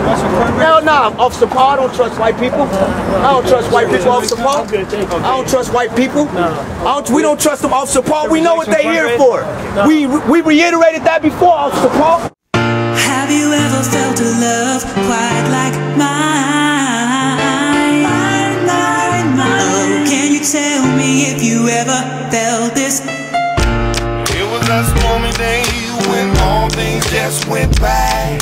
Hell nah, Officer Paul, I don't trust white people. I don't trust white people, Officer Paul. I don't trust white people. We don't trust them, Officer Paul. We know what they're here for. We reiterated that before, Officer Paul. Have you ever felt a love quite like mine? Oh, can you tell me if you ever felt this? It was a stormy day when all things just went by.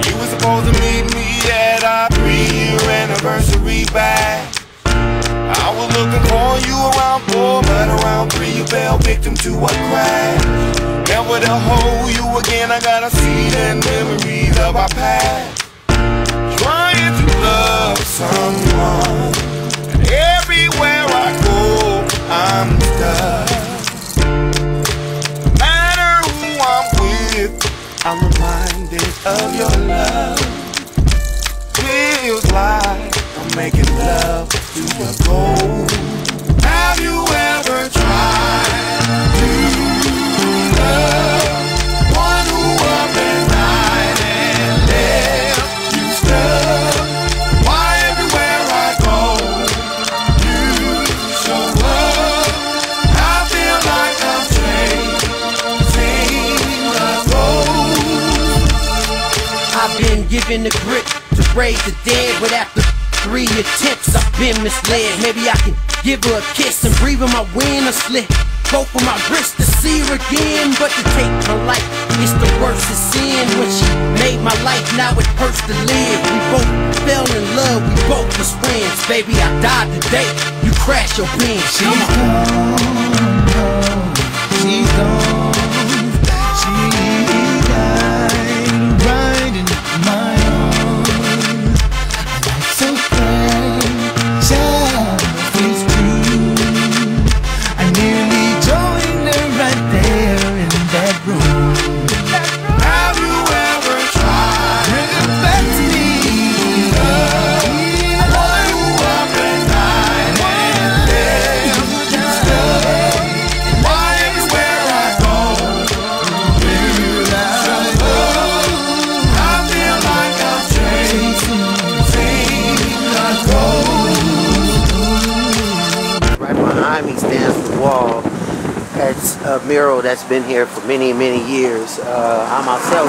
You were supposed to meet me at our 3-year anniversary back. I was looking for you around 4, but around 3 you fell victim to a crash. Never to hold you again, I gotta see the memories of our past. Trying to love someone, and everywhere I go, I'm stuck. No matter who I'm with, I'm reminded of your love. Feels like I'm making love to your goal. Have you ever tried to love one who up at night and left you stuck? Why everywhere I go, you show up? I feel like I'm chasing the ghost. I've been given the grit to raise the dead, but after 3 attempts I've been misled. Maybe I can give her a kiss and breathe in my wind or slit both of my wrists to see her again. But to take her life, it's the worst of sin. When she made my life, now it hurts to live. We both fell in love, we both was friends. Baby, I died today, you crashed your Benz. She's gone, she's gone. She died right in my arms. Life's so precious, it's true. I nearly joined her right there in that room. Have you ever tried? Bring it back to me. One who up at night and left you stuck. Why everywhere I go, you show up? I feel like I'm chasing the ghost. Right behind me stands the wall. That's a mural that's been here for many, many years. I myself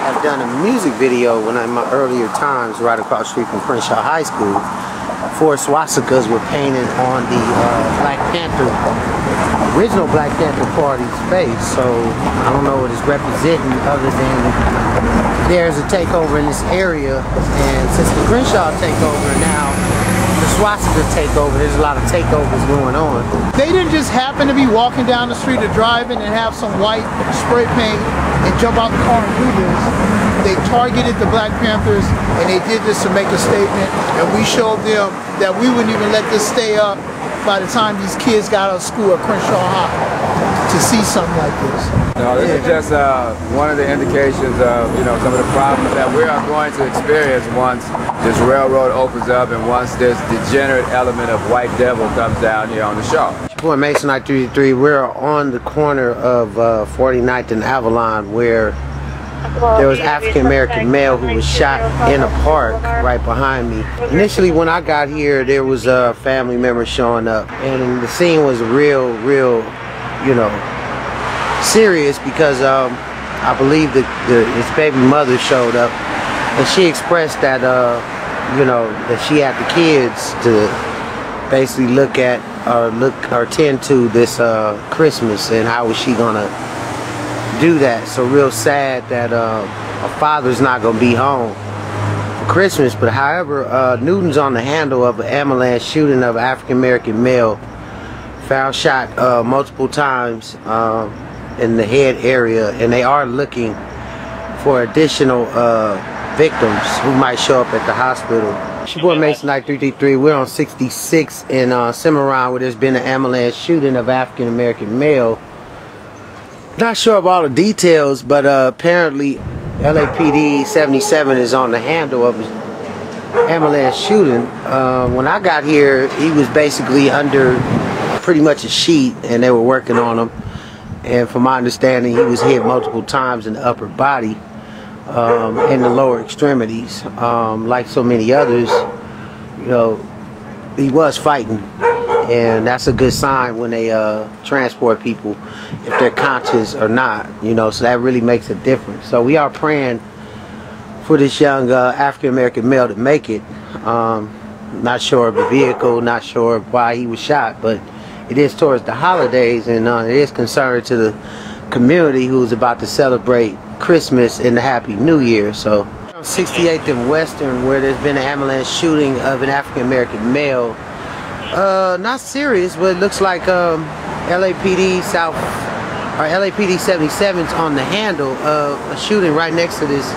have done a music video when in my earlier times right across the street from Crenshaw High School. 4 swastikas were painted on the Black Panther, original Black Panther Party's face. So I don't know what it's representing other than there's a takeover in this area. And since the Crenshaw takeover now, the swastika takeover, there's a lot of takeovers going on. They didn't just happen to be walking down the street or driving and have some white spray paint and jump out the car and do this. They targeted the Black Panthers and they did this to make a statement, and we showed them that we wouldn't even let this stay up by the time these kids got out of school at Crenshaw High to see something like this. No, this is just one of the indications of, you know, some of the problems that we are going to experience once this railroad opens up and once this degenerate element of white devil comes down here on the show. Boy, Mason 933, we're on the corner of 49th and Avalon where there was African American male who was shot in a park right behind me. Initially when I got here, there was a family member showing up, and the scene was real, you know, serious because I believe that his baby mother showed up, and she expressed that you know, that she had the kids to basically look at or tend to this Christmas, and how was she gonna do that. So real sad that a father's not gonna be home for Christmas. But however, Newton's on the handle of an ambulance shooting of an African American male, found shot multiple times in the head area, and they are looking for additional victims who might show up at the hospital. It's your boy Mason 9333. We're on 66 in Cimarron, where there's been an ambulance shooting of African American male. Not sure of all the details, but apparently LAPD 77 is on the handle of his ambulance shooting. When I got here, he was basically under pretty much a sheet, and they were working on him. And from my understanding, he was hit multiple times in the upper body. in the lower extremities. Like so many others, you know, he was fighting, and that's a good sign when they transport people, if they're conscious or not, you know, so that really makes a difference. So we are praying for this young African-American male to make it. Not sure of the vehicle, not sure why he was shot, but it is towards the holidays, and it is concerned to the community who's about to celebrate Christmas and the Happy New Year. So 68th and Western, where there's been an ambulance shooting of an African-American male. Not serious, but it looks like LAPD South, or LAPD 77's on the handle of a shooting right next to this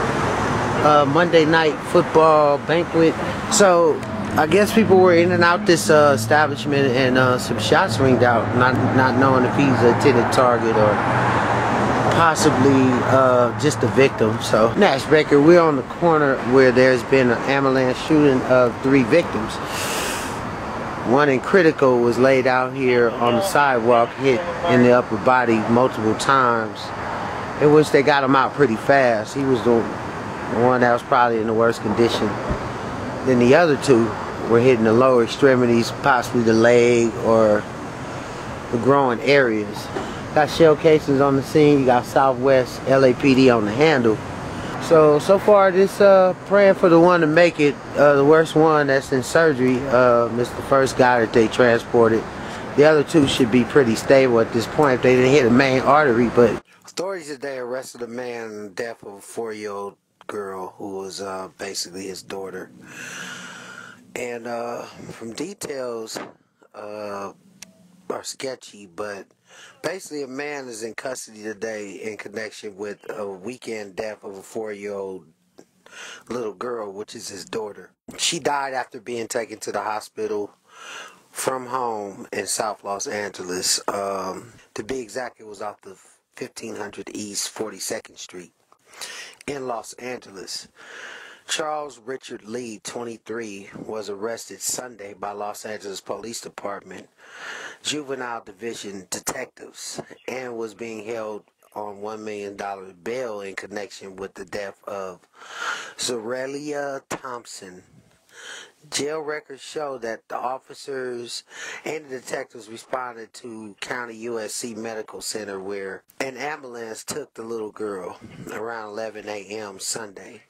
Monday night football banquet. So I guess people were in and out this establishment, and some shots ringed out, not knowing if he's a intended target or possibly just a victim. So Nash Baker, we're on the corner where there's been an ambulance shooting of 3 victims. One in critical was laid out here on the sidewalk, hit in the upper body multiple times, in which they got him out pretty fast. He was the one that was probably in the worst condition. Then the other 2 were hit in the lower extremities, possibly the leg or the growing areas. Got shell casings on the scene. You got Southwest LAPD on the handle. So far this praying for the one to make it, the worst one that's in surgery, is the first guy that they transported. The other 2 should be pretty stable at this point if they didn't hit the main artery. But authorities today arrested a man in the death of a 4-year-old girl who was basically his daughter. And from details are sketchy, but basically a man is in custody today in connection with a weekend death of a 4-year-old little girl, which is his daughter. She died after being taken to the hospital from home in South Los Angeles. To be exact, it was off the 1500 East 42nd Street in Los Angeles. Charles Richard Lee, 23, was arrested Sunday by Los Angeles Police Department Juvenile Division detectives and was being held on $1 million bail in connection with the death of Zorelia Thompson. Jail records show that the officers and the detectives responded to County USC Medical Center, where an ambulance took the little girl around 11 a.m. Sunday.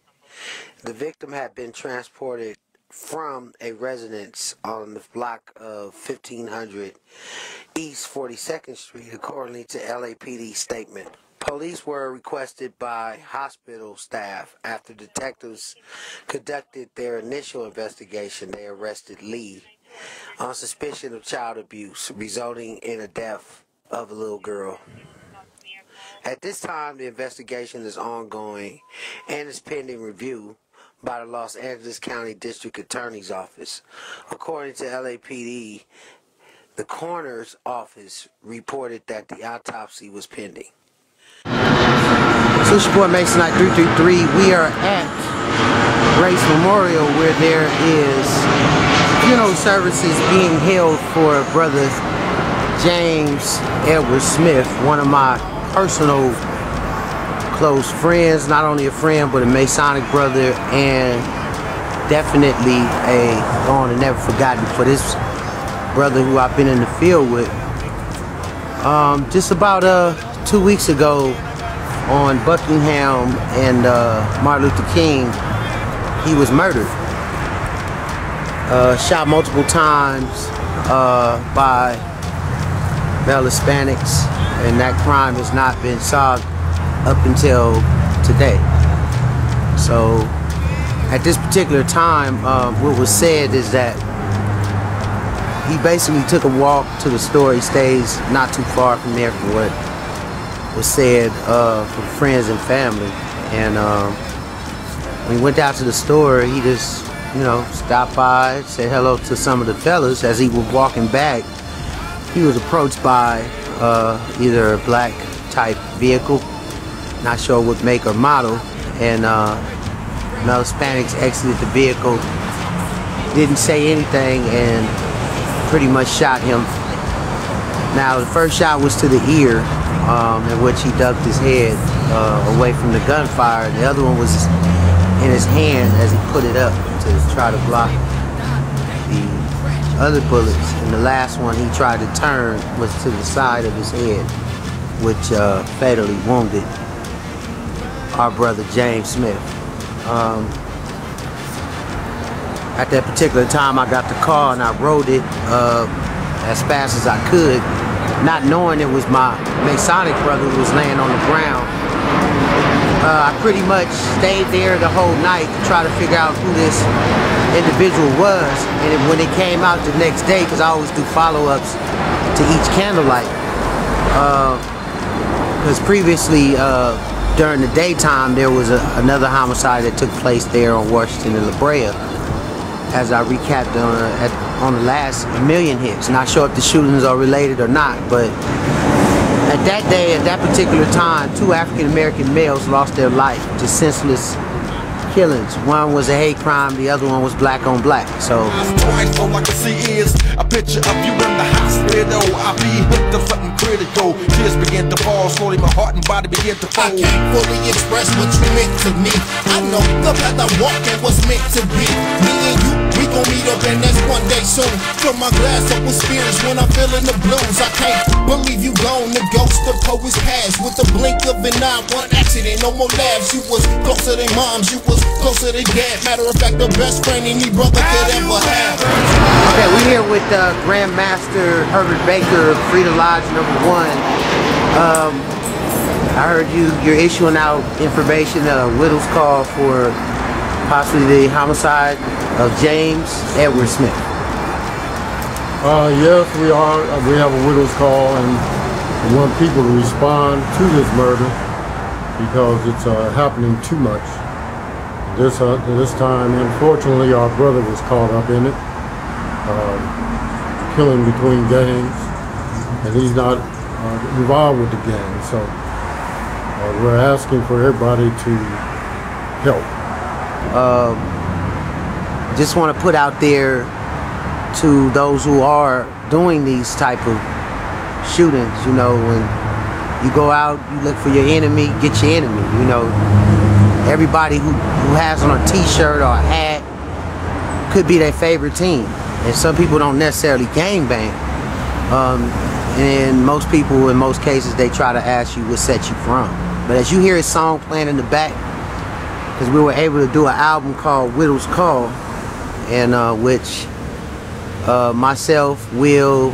The victim had been transported from a residence on the block of 1500 East 42nd Street, according to LAPD statement. Police were requested by hospital staff. After detectives conducted their initial investigation, they arrested Lee on suspicion of child abuse, resulting in the death of a little girl. At this time, the investigation is ongoing and is pending review by the Los Angeles County District Attorney's Office. According to LAPD, the coroner's office reported that the autopsy was pending. So it's your boy Masonite 333. We are at Grace Memorial, where there is funeral services being held for Brother James Edward Smith, one of my personal close friends, not only a friend but a Masonic brother, and definitely a gone and never forgotten for this brother who I've been in the field with. Just about 2 weeks ago on Buckingham and Martin Luther King, he was murdered, shot multiple times by male Hispanics, and that crime has not been solved up until today. So at this particular time, what was said is that he basically took a walk to the store. He stays not too far from there, from what was said from friends and family. And when he went down to the store, he just, you know, stopped by, said hello to some of the fellas. As he was walking back, he was approached by either a black type vehicle, not sure what make or model, and male Hispanics exited the vehicle, didn't say anything, and pretty much shot him. Now the first shot was to the ear, in which he ducked his head. away from the gunfire. The other one was in his hand as he put it up to try to block the other bullets. And the last one he tried to turn was to the side of his head, which fatally wounded our brother James Smith. At that particular time, I got the car and I rode it as fast as I could, not knowing it was my Masonic brother who was laying on the ground. I pretty much stayed there the whole night to try to figure out who this individual was. And when it came out the next day, because I always do follow-ups to each candlelight, because previously during the daytime there was another homicide that took place there on Washington and La Brea, as I recapped on the last Million Hits. Not sure if the shootings are related or not, but at that day, at that particular time, 2 African American males lost their life to senseless killings. One was a hate crime, the other one was black on black. So all I can see is a picture of you in the hospital. I be hooked up something critical. Tears begin to fall slowly, my heart and body begin to fold. I can't fully express what you meant to me. I know the path I walk and what's meant to be. Me and you, we gon' meet up and that's one day soon. Fill my glass up with spirits when I'm feeling the blues. I can't believe you gone, the ghost of poets past. With the blink of an eye, one accident, no more laughs. You was closer than moms, you was closer than dad. Matter of fact, the best friend any brother could ever have. okay, we're here with Grandmaster Herbert Baker, Frida Lodge #1. I heard you're issuing out information, a widow's call for possibly the homicide of James Edward Smith. Yes, we are. We have a widow's call, and we want people to respond to this murder because it's happening too much. This time, unfortunately, our brother was caught up in it, killing between gangs, and he's not involved with the gang. So we're asking for everybody to help. Just want to put out there to those who are doing these type of shootings, you know, when you go out, you look for your enemy, get your enemy, you know. Everybody who has on a t-shirt or a hat could be their favorite team. And some people don't necessarily gangbang. And most people, in most cases, they try to ask you what set you from. But as you hear his song playing in the back, because we were able to do an album called Widow's Call, and which myself, Will,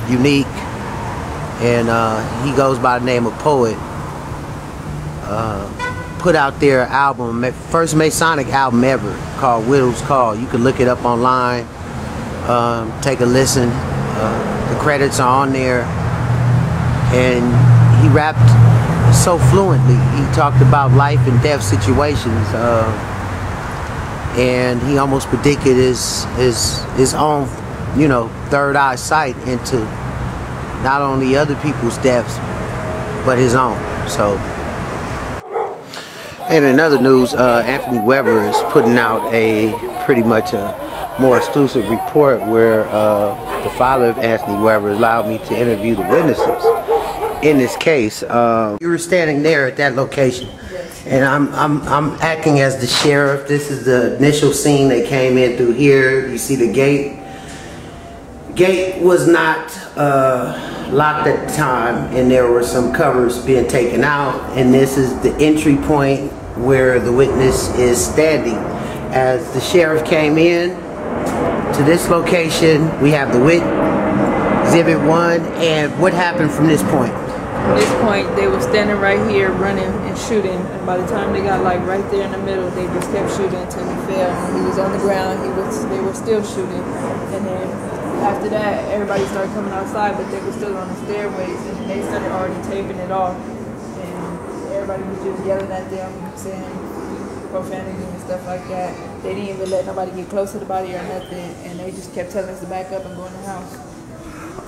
Unique, and he goes by the name of Poet, put out their album, first Masonic album ever, called Widow's Call. You can look it up online, take a listen. The credits are on there, and he rapped so fluently. He talked about life and death situations, and he almost predicted his own, you know, third eye sight into not only other people's deaths, but his own. So. And in other news, Anthony Weber is putting out a pretty much a more exclusive report where the father of Anthony Weber allowed me to interview the witnesses in this case. You were standing there at that location, and I'm acting as the sheriff. This is the initial scene. They came in through here. You see the gate. Gate was not locked at the time, and there were some covers being taken out, and this is the entry point where the witness is standing. As the sheriff came in to this location, we have the Exhibit 1, and what happened from this point? From this point, they were standing right here running and shooting, and by the time they got like right there in the middle, they just kept shooting until he fell. He was on the ground, they were still shooting, and then after that, everybody started coming outside, but they were still on the stairways, and they started already taping it off. Everybody was just yelling at them, saying profanity and stuff like that. They didn't even let nobody get close to the body or nothing, and they just kept telling us to back up and go in the house.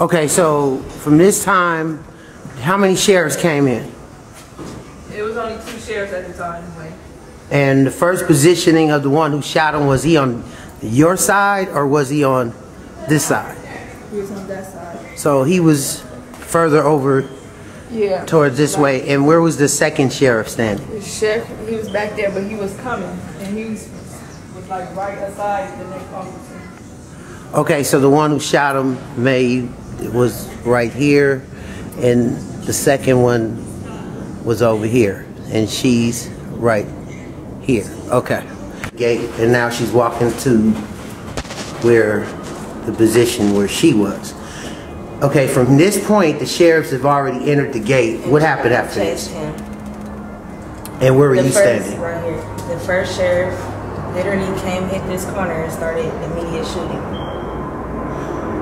Okay, so from this time, how many sheriffs came in? It was only 2 sheriffs at the time. And the first positioning of the one who shot him, was he on your side or was he on this side? He was on that side. So he was further over Yeah. Towards this way. And where was the second sheriff standing? The sheriff, he was back there, but he was coming, and he was like right aside the next officer. Okay, so the one who shot him was right here, and the second one was over here, and she's right here. Okay. Gate, and now she's walking to where the position where she was. Okay, from this point, the sheriffs have already entered the gate. What happened after this? And where were you standing? Right here. The first sheriff literally came, hit this corner, and started immediate shooting.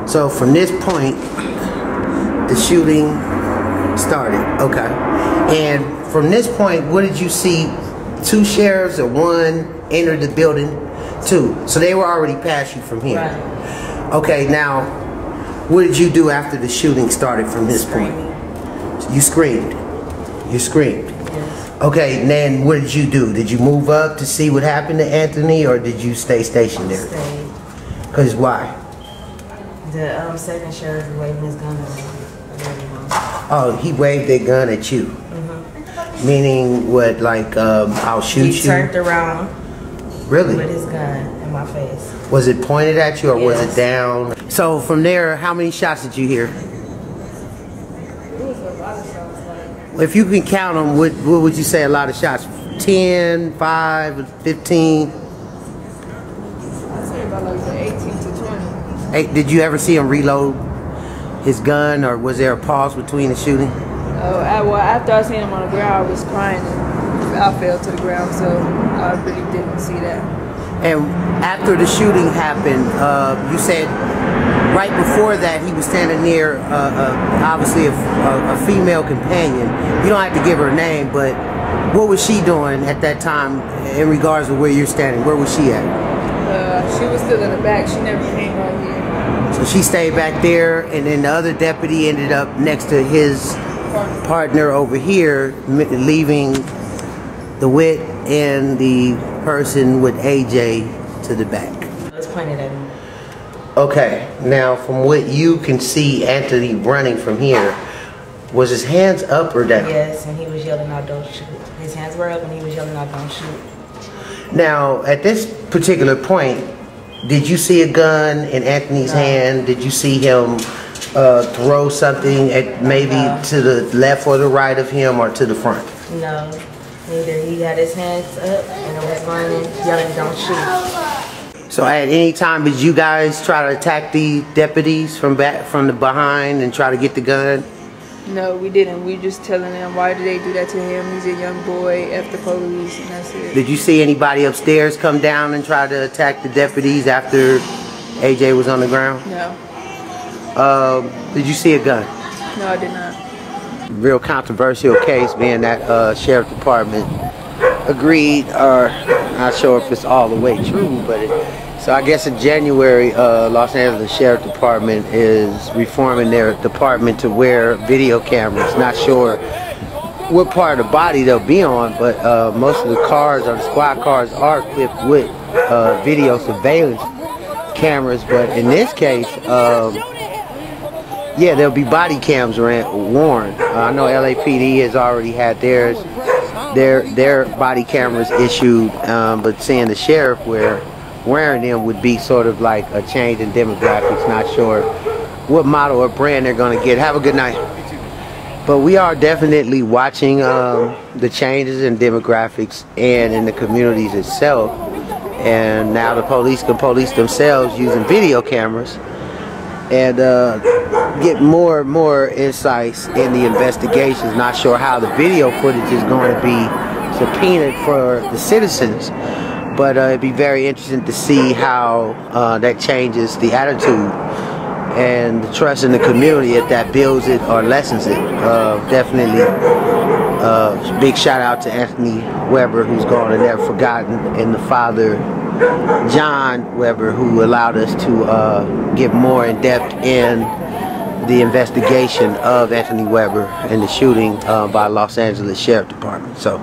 So from this point, the shooting started. Okay. And from this point, what did you see? Two sheriffs or one enter the building? Two. So they were already past you from here. Right. Okay, now, what did you do after the shooting started from this point? You screamed. You screamed. Yes. Okay, and then what did you do? Did you move up to see what happened to Anthony, or did you stay stationed there? Stayed. Because why? The second sheriff was waving his gun around. Oh, he waved that gun at you. Meaning what, like, I'll shoot you? He turned around. Really? With his gun in my face. Was it pointed at you, or was Yes. it down? So from there, how many shots did you hear? It was a lot of shots. Like, If you can count them, what would you say a lot of shots? 10, 5, 15? I'd say about like the 18 to 20. Hey, did you ever see him reload his gun, or was there a pause between the shooting? Well, after I seen him on the ground, I was crying and I fell to the ground, so I really didn't see that. And after the shooting happened, you said right before that he was standing near, obviously, a female companion. You don't have to give her a name, but what was she doing at that time in regards to where you're standing? Where was she at? She was still in the back. She never came right here. So she stayed back there, and then the other deputy ended up next to his partner over here, leaving the wit and the person with AJ to the back. It was pointed at him. Okay, now from what you can see Anthony running from here, was his hands up or down? Yes, and he was yelling out, "Don't shoot." His hands were up and he was yelling out, "Don't shoot." Now, at this particular point, did you see a gun in Anthony's hand? Did you see him throw something at maybe to the left or the right of him, or to the front? No, neither. He had his hands up and it was running, yelling, "Don't shoot." So at any time did you guys try to attack the deputies from the behind and try to get the gun? No, we didn't. We just telling them, why did they do that to him? He's a young boy, F the police, and that's it. Did you see anybody upstairs come down and try to attack the deputies after AJ was on the ground? No. Did you see a gun? No, I did not. Real controversial case, being that sheriff department agreed, or not sure if it's all the way true, but so I guess in January, Los Angeles Sheriff Department is reforming their department to wear video cameras. Not sure what part of the body they'll be on, but most of the cars, or the squad cars, are equipped with video surveillance cameras. But in this case, yeah, there'll be body cams worn. I know LAPD has already had their body cameras issued, but seeing the sheriff wearing them would be sort of like a change in demographics. Not sure what model or brand they're going to get. Have a good night. But we are definitely watching the changes in demographics and in the communities itself. And now the police can police themselves using video cameras, and get more and more insights in the investigations. Not sure how the video footage is going to be subpoenaed for the citizens, but it'd be very interesting to see how that changes the attitude and the trust in the community, if that builds it or lessens it. Definitely big shout out to Anthony Weber, who's gone and never forgotten, and the father John Weber, who allowed us to get more in depth in the investigation of Anthony Weber and the shooting by Los Angeles Sheriff Department. So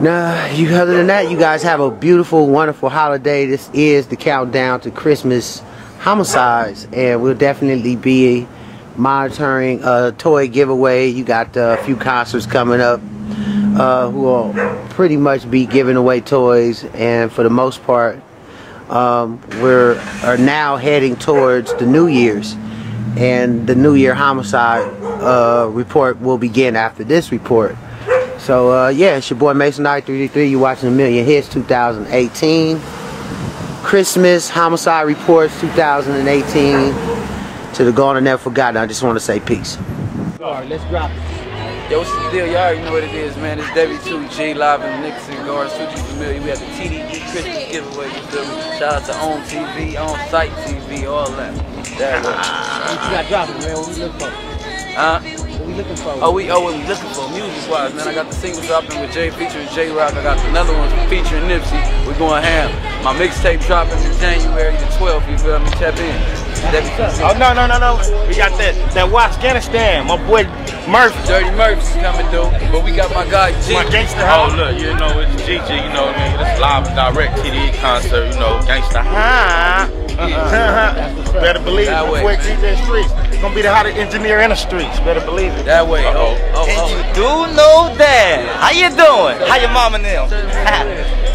now, other than that, you guys have a beautiful, wonderful holiday. This is the countdown to Christmas Homicides, and we'll definitely be monitoring a toy giveaway. You got a few concerts coming up who will pretty much be giving away toys, and for the most part are now heading towards the New Year's, and the New Year homicide report will begin after this report. So yeah, it's your boy Mason 933. You're watching A Million Hits 2018 Christmas homicide reports 2018. To the gone and never forgotten. I just want to say peace. Alright, let's drop it. Yo, what's the deal? Y'all already know what it is, man. It's W2G live in Nixon Guards. Too familiar. We have the TDE Christmas giveaway. You feel me? Shout out to On TV, On Site TV, all that. That way. You got dropping, man. What we looking for? Huh? What we looking for? What we looking for? Music-wise, man. I got the single dropping with Jay featuring J-Rock. I got another one featuring Nipsey. We're going ham. My mixtape dropping in January the 12th. You feel me? Tap in. Oh no. We got that Afghanistan. My boy Murphy. Dirty Murphy's coming through. But we got my guy G. My gangsta. Oh look, you know it's GG, you know what I mean? It's live and direct TDE concert, you know, gangsta. Better believe it. Before DJ Streets. It's gonna be the hottest engineer in the streets. Better believe it. That way. And you do know that. How you doing? How your mama and them?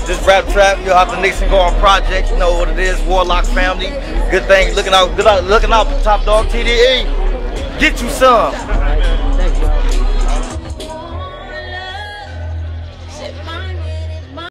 This rap trap, you have the Nixon Going Project, you know what it is, Warlock family. Good thing, looking out for Top Dog TDE. Get you some.